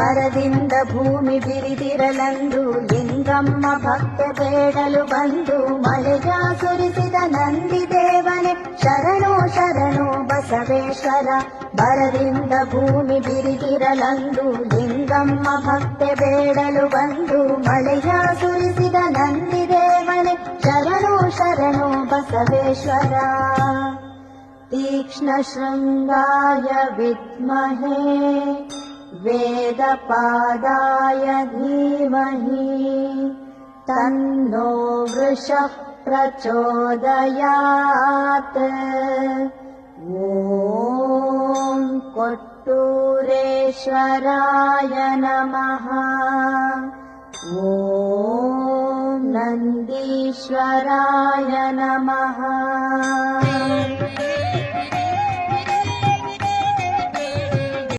ಬರದಿಂದ ಭೂಮಿ ಬಿರಿದಿರಲಂದು ಲಿಂಗಮ್ಮ ಭಕ್ತ ಬೇಡಲು ಬಂದು ಮಳೆಯ ಸುರಿಸಿದ ನಂದಿ ದೇವನೇ ಶರಣು ಶರಣು ಬಸವೇಶ್ವರ. ಬರದಿಂದ ಭೂಮಿ ಬಿರಿದಿರಲಂದು ಲಿಂಗಮ್ಮ ಭಕ್ತ ಬೇಡಲು ಬಂದು ಮಳೆಯ ಸುರಿಸಿದ ನಂದಿ ದೇವನೇ ಶರಣು ಶರಣು ಬಸವೇಶ್ವರ. ತೀಕ್ಷ್ಣ ಶೃಂಗಾಯ ವಿದ್ಮಹೇ ವೇದಪಾದಾಯ ಧೀಮಹಿ ತನ್ನೋ ವೃಷಃ ಪ್ರಚೋದಯಾತ್. ಓಂ ಕೊಟ್ಟೂರೇಶ್ವರಾಯ ನಮಃ. ಓಂ ನಂದೀಶ್ವರಾಯ ನಮಃ.